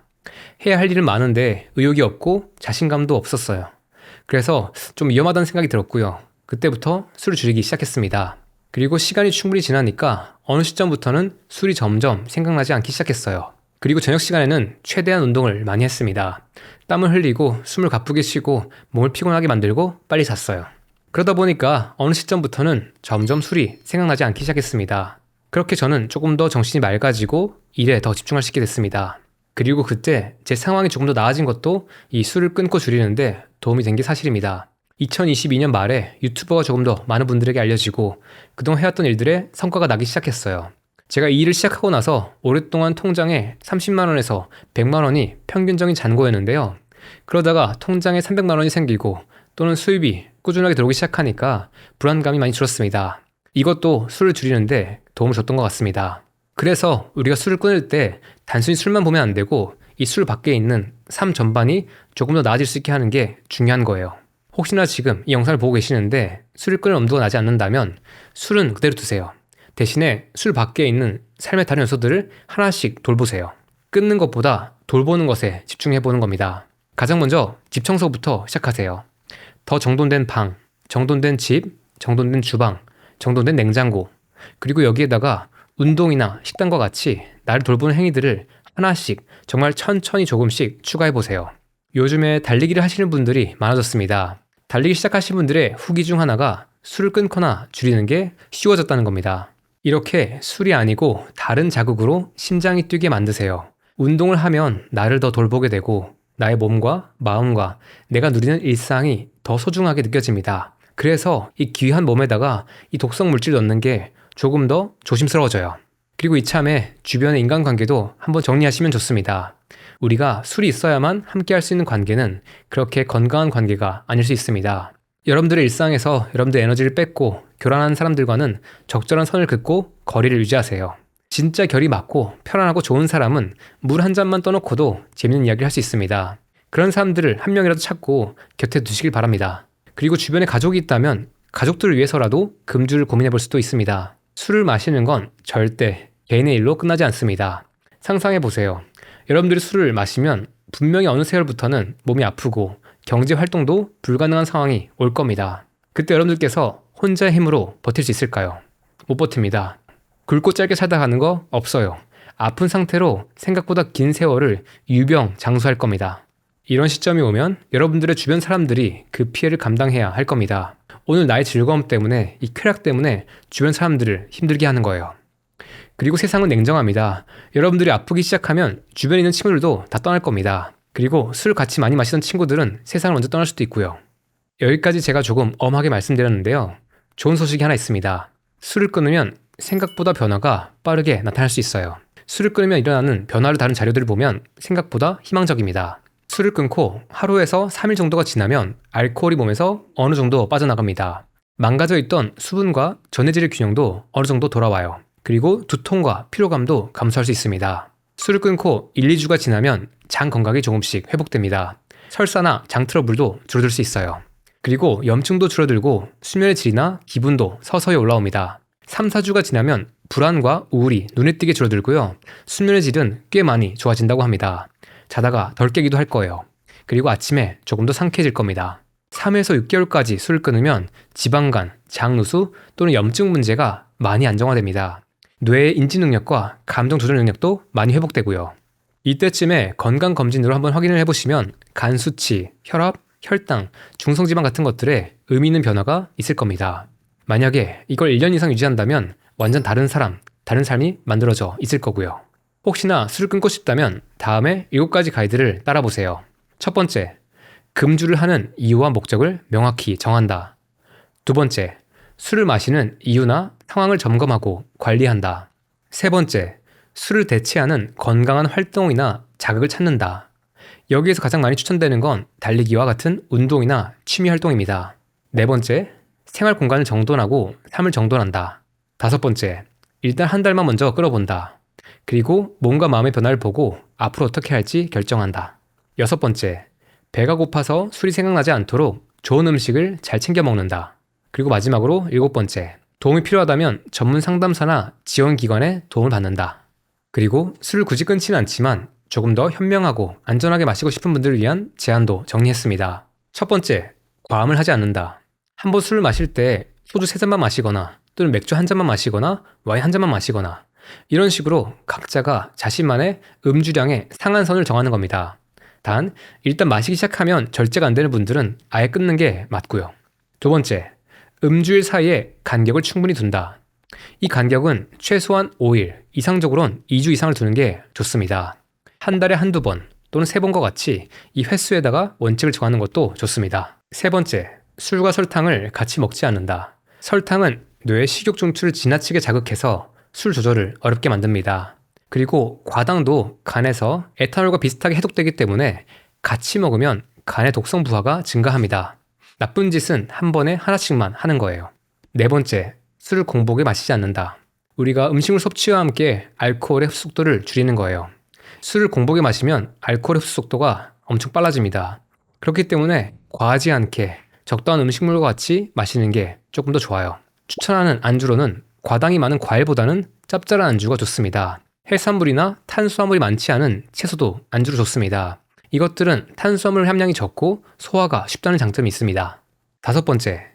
해야 할 일은 많은데 의욕이 없고 자신감도 없었어요. 그래서 좀 위험하다는 생각이 들었고요. 그때부터 술을 줄이기 시작했습니다. 그리고 시간이 충분히 지나니까 어느 시점부터는 술이 점점 생각나지 않기 시작했어요. 그리고 저녁 시간에는 최대한 운동을 많이 했습니다. 땀을 흘리고 숨을 가쁘게 쉬고 몸을 피곤하게 만들고 빨리 잤어요. 그러다 보니까 어느 시점부터는 점점 술이 생각나지 않기 시작했습니다. 그렇게 저는 조금 더 정신이 맑아지고 일에 더 집중할 수 있게 됐습니다. 그리고 그때 제 상황이 조금 더 나아진 것도 이 술을 끊고 줄이는데 도움이 된 게 사실입니다. 2022년 말에 유튜버가 조금 더 많은 분들에게 알려지고 그동안 해왔던 일들의 성과가 나기 시작했어요. 제가 이 일을 시작하고 나서 오랫동안 통장에 30만 원에서 100만 원이 평균적인 잔고였는데요. 그러다가 통장에 300만 원이 생기고 또는 수입이 꾸준하게 들어오기 시작하니까 불안감이 많이 줄었습니다. 이것도 술을 줄이는데 도움을 줬던 것 같습니다. 그래서 우리가 술을 끊을 때 단순히 술만 보면 안 되고 이 술 밖에 있는 삶 전반이 조금 더 나아질 수 있게 하는 게 중요한 거예요. 혹시나 지금 이 영상을 보고 계시는데 술을 끊을 엄두가 나지 않는다면 술은 그대로 두세요. 대신에 술 밖에 있는 삶의 다른 요소들을 하나씩 돌보세요. 끊는 것보다 돌보는 것에 집중해보는 겁니다. 가장 먼저 집 청소부터 시작하세요. 더 정돈된 방, 정돈된 집, 정돈된 주방, 정돈된 냉장고, 그리고 여기에다가 운동이나 식단과 같이 나를 돌보는 행위들을 하나씩 정말 천천히 조금씩 추가해보세요. 요즘에 달리기를 하시는 분들이 많아졌습니다. 달리기 시작하신 분들의 후기 중 하나가 술을 끊거나 줄이는 게 쉬워졌다는 겁니다. 이렇게 술이 아니고 다른 자극으로 심장이 뛰게 만드세요. 운동을 하면 나를 더 돌보게 되고 나의 몸과 마음과 내가 누리는 일상이 더 소중하게 느껴집니다. 그래서 이 귀한 몸에다가 이 독성 물질 넣는 게 조금 더 조심스러워져요. 그리고 이참에 주변의 인간관계도 한번 정리하시면 좋습니다. 우리가 술이 있어야만 함께 할 수 있는 관계는 그렇게 건강한 관계가 아닐 수 있습니다. 여러분들의 일상에서 여러분들의 에너지를 뺏고 교란하는 사람들과는 적절한 선을 긋고 거리를 유지하세요. 진짜 결이 맞고 편안하고 좋은 사람은 물 한 잔만 떠놓고도 재밌는 이야기를 할 수 있습니다. 그런 사람들을 한 명이라도 찾고 곁에 두시길 바랍니다. 그리고 주변에 가족이 있다면 가족들을 위해서라도 금주를 고민해 볼 수도 있습니다. 술을 마시는 건 절대 개인의 일로 끝나지 않습니다. 상상해 보세요. 여러분들이 술을 마시면 분명히 어느 세월부터는 몸이 아프고 경제 활동도 불가능한 상황이 올 겁니다. 그때 여러분들께서 혼자의 힘으로 버틸 수 있을까요? 못 버팁니다. 굵고 짧게 살다 가는 거 없어요. 아픈 상태로 생각보다 긴 세월을 유병장수할 겁니다. 이런 시점이 오면 여러분들의 주변 사람들이 그 피해를 감당해야 할 겁니다. 오늘 나의 즐거움 때문에, 이 쾌락 때문에 주변 사람들을 힘들게 하는 거예요. 그리고 세상은 냉정합니다. 여러분들이 아프기 시작하면 주변에 있는 친구들도 다 떠날 겁니다. 그리고 술 같이 많이 마시던 친구들은 세상을 먼저 떠날 수도 있고요. 여기까지 제가 조금 엄하게 말씀드렸는데요. 좋은 소식이 하나 있습니다. 술을 끊으면 생각보다 변화가 빠르게 나타날 수 있어요. 술을 끊으면 일어나는 변화를 다룬 자료들을 보면 생각보다 희망적입니다. 술을 끊고 하루에서 3일 정도가 지나면 알코올이 몸에서 어느 정도 빠져나갑니다. 망가져 있던 수분과 전해질의 균형도 어느 정도 돌아와요. 그리고 두통과 피로감도 감소할 수 있습니다. 술을 끊고 1, 2주가 지나면 장 건강이 조금씩 회복됩니다. 설사나 장 트러블도 줄어들 수 있어요. 그리고 염증도 줄어들고 수면의 질이나 기분도 서서히 올라옵니다. 3, 4주가 지나면 불안과 우울이 눈에 띄게 줄어들고요. 수면의 질은 꽤 많이 좋아진다고 합니다. 자다가 덜 깨기도 할 거예요. 그리고 아침에 조금 더 상쾌해질 겁니다. 3에서 6개월까지 술을 끊으면 지방간, 장누수 또는 염증 문제가 많이 안정화됩니다. 뇌의 인지 능력과 감정 조절 능력도 많이 회복되고요. 이때쯤에 건강검진으로 한번 확인을 해보시면 간 수치, 혈압, 혈당, 중성지방 같은 것들에 의미 있는 변화가 있을 겁니다. 만약에 이걸 1년 이상 유지한다면 완전 다른 사람, 다른 삶이 만들어져 있을 거고요. 혹시나 술을 끊고 싶다면 다음에 7가지 가이드를 따라보세요. 첫 번째, 금주를 하는 이유와 목적을 명확히 정한다. 두 번째, 술을 마시는 이유나 상황을 점검하고 관리한다. 세 번째, 술을 대체하는 건강한 활동이나 자극을 찾는다. 여기에서 가장 많이 추천되는 건 달리기와 같은 운동이나 취미 활동입니다. 네 번째, 생활 공간을 정돈하고 삶을 정돈한다. 다섯 번째, 일단 한 달만 먼저 끌어본다. 그리고 몸과 마음의 변화를 보고 앞으로 어떻게 할지 결정한다. 여섯 번째, 배가 고파서 술이 생각나지 않도록 좋은 음식을 잘 챙겨 먹는다. 그리고 마지막으로 7번째, 도움이 필요하다면 전문 상담사나 지원기관에 도움을 받는다. 그리고 술을 굳이 끊지는 않지만 조금 더 현명하고 안전하게 마시고 싶은 분들을 위한 제안도 정리했습니다. 첫 번째, 과음을 하지 않는다. 한번 술을 마실 때 소주 3잔만 마시거나 또는 맥주 1잔만 마시거나 와인 1잔만 마시거나 이런 식으로 각자가 자신만의 음주량의 상한선을 정하는 겁니다. 단, 일단 마시기 시작하면 절제가 안 되는 분들은 아예 끊는 게 맞고요. 두 번째, 음주일 사이에 간격을 충분히 둔다. 이 간격은 최소한 5일, 이상적으로는 2주 이상을 두는 게 좋습니다. 한 달에 한두 번 또는 3번과 같이 이 횟수에다가 원칙을 정하는 것도 좋습니다. 세 번째, 술과 설탕을 같이 먹지 않는다. 설탕은 뇌의 식욕 중추를 지나치게 자극해서 술 조절을 어렵게 만듭니다. 그리고 과당도 간에서 에탄올과 비슷하게 해독되기 때문에 같이 먹으면 간의 독성 부하가 증가합니다. 나쁜 짓은 한 번에 하나씩만 하는 거예요. 네 번째, 술을 공복에 마시지 않는다. 우리가 음식물 섭취와 함께 알코올의 흡수 속도를 줄이는 거예요. 술을 공복에 마시면 알코올의 흡수 속도가 엄청 빨라집니다. 그렇기 때문에 과하지 않게 적당한 음식물과 같이 마시는 게 조금 더 좋아요. 추천하는 안주로는 과당이 많은 과일보다는 짭짤한 안주가 좋습니다. 해산물이나 탄수화물이 많지 않은 채소도 안주로 좋습니다. 이것들은 탄수화물 함량이 적고 소화가 쉽다는 장점이 있습니다. 다섯 번째,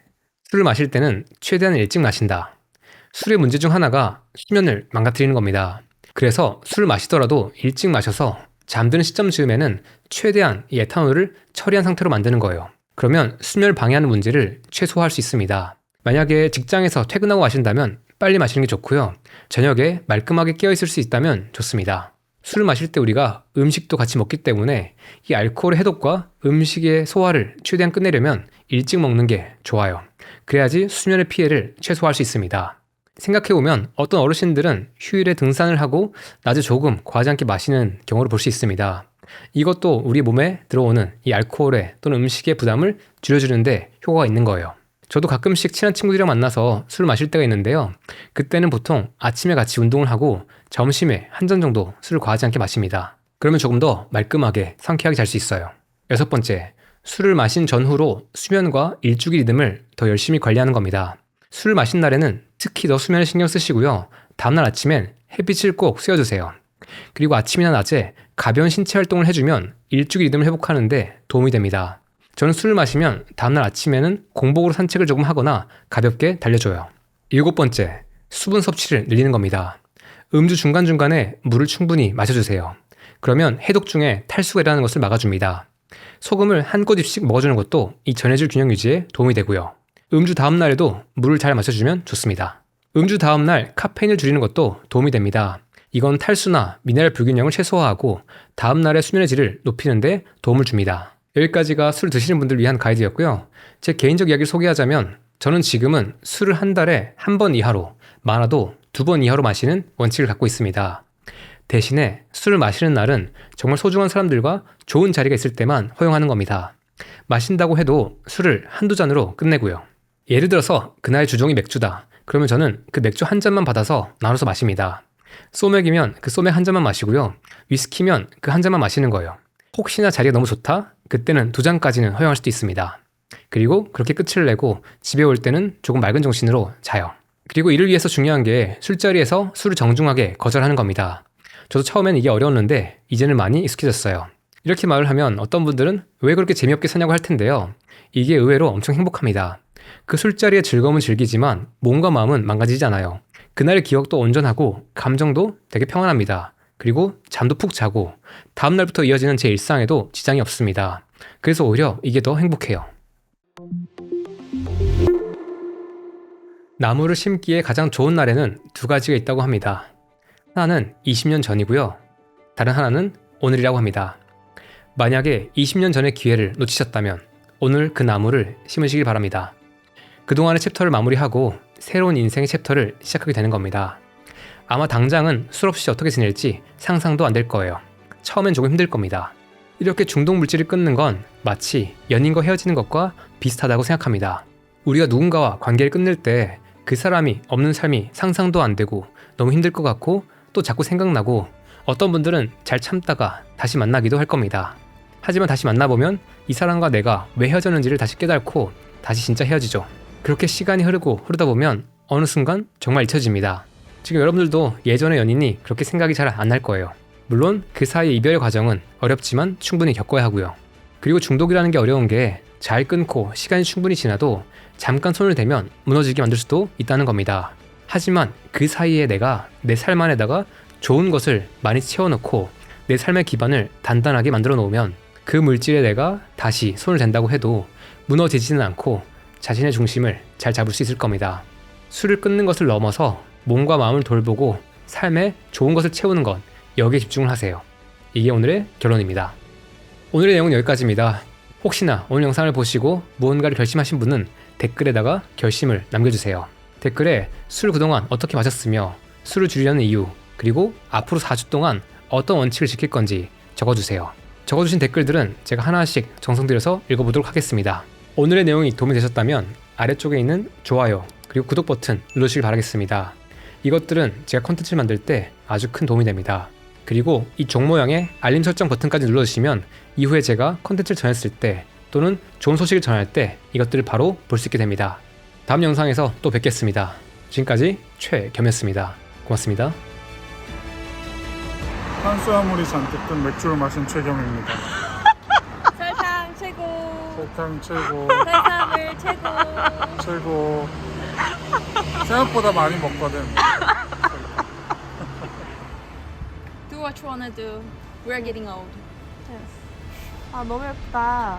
술을 마실 때는 최대한 일찍 마신다. 술의 문제 중 하나가 수면을 망가뜨리는 겁니다. 그래서 술을 마시더라도 일찍 마셔서 잠드는 시점 즈음에는 최대한 이 에탄올을 처리한 상태로 만드는 거예요. 그러면 수면을 방해하는 문제를 최소화할 수 있습니다. 만약에 직장에서 퇴근하고 마신다면 빨리 마시는 게 좋고요. 저녁에 말끔하게 깨어있을 수 있다면 좋습니다. 술을 마실 때 우리가 음식도 같이 먹기 때문에 이 알코올의 해독과 음식의 소화를 최대한 끝내려면 일찍 먹는 게 좋아요. 그래야지 수면의 피해를 최소화할 수 있습니다. 생각해보면 어떤 어르신들은 휴일에 등산을 하고 낮에 조금 과하지 않게 마시는 경우를 볼 수 있습니다. 이것도 우리 몸에 들어오는 이 알코올의 또는 음식의 부담을 줄여주는데 효과가 있는 거예요. 저도 가끔씩 친한 친구들이랑 만나서 술을 마실 때가 있는데요. 그때는 보통 아침에 같이 운동을 하고 점심에 한 잔 정도 술을 과하지 않게 마십니다. 그러면 조금 더 말끔하게 상쾌하게 잘 수 있어요. 6번째, 술을 마신 전후로 수면과 일주기 리듬을 더 열심히 관리하는 겁니다. 술을 마신 날에는 특히 더 수면에 신경 쓰시고요. 다음날 아침엔 햇빛을 꼭 쐬어주세요. 그리고 아침이나 낮에 가벼운 신체 활동을 해주면 일주기 리듬을 회복하는데 도움이 됩니다. 저는 술을 마시면 다음날 아침에는 공복으로 산책을 조금 하거나 가볍게 달려줘요. 7번째, 수분 섭취를 늘리는 겁니다. 음주 중간중간에 물을 충분히 마셔주세요. 그러면 해독 중에 탈수가 일어나는 것을 막아줍니다. 소금을 한 꼬집씩 먹어주는 것도 이 전해질 균형 유지에 도움이 되고요. 음주 다음날에도 물을 잘 마셔주면 좋습니다. 음주 다음날 카페인을 줄이는 것도 도움이 됩니다. 이건 탈수나 미네랄 불균형을 최소화하고 다음날의 수면의 질을 높이는 데 도움을 줍니다. 여기까지가 술 드시는 분들을 위한 가이드였고요. 제 개인적 이야기를 소개하자면 저는 지금은 술을 한 달에 한 번 이하로, 많아도 2번 이하로 마시는 원칙을 갖고 있습니다. 대신에 술을 마시는 날은 정말 소중한 사람들과 좋은 자리가 있을 때만 허용하는 겁니다. 마신다고 해도 술을 한두 잔으로 끝내고요. 예를 들어서 그날의 주종이 맥주다. 그러면 저는 그 맥주 한 잔만 받아서 나눠서 마십니다. 소맥이면 그 소맥 한 잔만 마시고요. 위스키면 그 한 잔만 마시는 거예요. 혹시나 자리가 너무 좋다? 그때는 2잔까지는 허용할 수도 있습니다. 그리고 그렇게 끝을 내고 집에 올 때는 조금 맑은 정신으로 자요. 그리고 이를 위해서 중요한 게 술자리에서 술을 정중하게 거절하는 겁니다. 저도 처음엔 이게 어려웠는데 이제는 많이 익숙해졌어요. 이렇게 말을 하면 어떤 분들은 왜 그렇게 재미없게 사냐고 할 텐데요. 이게 의외로 엄청 행복합니다. 그 술자리의 즐거움은 즐기지만 몸과 마음은 망가지지 않아요. 그날의 기억도 온전하고 감정도 되게 평안합니다. 그리고 잠도 푹 자고 다음날부터 이어지는 제 일상에도 지장이 없습니다. 그래서 오히려 이게 더 행복해요. 나무를 심기에 가장 좋은 날에는 2가지가 있다고 합니다. 하나는 20년 전이고요. 다른 하나는 오늘이라고 합니다. 만약에 20년 전의 기회를 놓치셨다면 오늘 그 나무를 심으시길 바랍니다. 그동안의 챕터를 마무리하고 새로운 인생의 챕터를 시작하게 되는 겁니다. 아마 당장은 술 없이 어떻게 지낼지 상상도 안 될 거예요. 처음엔 조금 힘들 겁니다. 이렇게 중독 물질을 끊는 건 마치 연인과 헤어지는 것과 비슷하다고 생각합니다. 우리가 누군가와 관계를 끊을 때 그 사람이 없는 삶이 상상도 안 되고 너무 힘들 것 같고 또 자꾸 생각나고 어떤 분들은 잘 참다가 다시 만나기도 할 겁니다. 하지만 다시 만나보면 이 사람과 내가 왜 헤어졌는지를 다시 깨닫고 다시 진짜 헤어지죠. 그렇게 시간이 흐르다 보면 어느 순간 정말 잊혀집니다. 지금 여러분들도 예전의 연인이 그렇게 생각이 잘 안 날 거예요. 물론 그 사이의 이별의 과정은 어렵지만 충분히 겪어야 하고요. 그리고 중독이라는 게 어려운 게 잘 끊고 시간이 충분히 지나도 잠깐 손을 대면 무너지게 만들 수도 있다는 겁니다. 하지만 그 사이에 내가 내 삶 안에다가 좋은 것을 많이 채워놓고 내 삶의 기반을 단단하게 만들어 놓으면 그 물질에 내가 다시 손을 댄다고 해도 무너지지는 않고 자신의 중심을 잘 잡을 수 있을 겁니다. 술을 끊는 것을 넘어서 몸과 마음을 돌보고 삶에 좋은 것을 채우는 것, 여기에 집중을 하세요. 이게 오늘의 결론입니다. 오늘의 내용은 여기까지입니다. 혹시나 오늘 영상을 보시고 무언가를 결심하신 분은 댓글에다가 결심을 남겨주세요. 댓글에 술 그동안 어떻게 마셨으며 술을 줄이려는 이유, 그리고 앞으로 4주 동안 어떤 원칙을 지킬 건지 적어주세요. 적어주신 댓글들은 제가 하나씩 정성 들여서 읽어보도록 하겠습니다. 오늘의 내용이 도움이 되셨다면 아래쪽에 있는 좋아요 그리고 구독 버튼 눌러주시길 바라겠습니다. 이것들은 제가 컨텐츠를 만들 때 아주 큰 도움이 됩니다. 그리고 이 종 모양의 알림 설정 버튼까지 눌러주시면 이후에 제가 컨텐츠를 전했을 때 또는 좋은 소식을 전할 때 이것들을 바로 볼 수 있게 됩니다. 다음 영상에서 또 뵙겠습니다. 지금까지 최겸이었습니다. 고맙습니다. 탄수화물이 잔뜩 든 맥주를 마신 최겸입니다. 설탕 최고. 설탕 최고. 설탕을 최고. 최고. 생각보다 많이 먹거든. Do what you wanna do. We're getting old. 아 너무 예쁘다.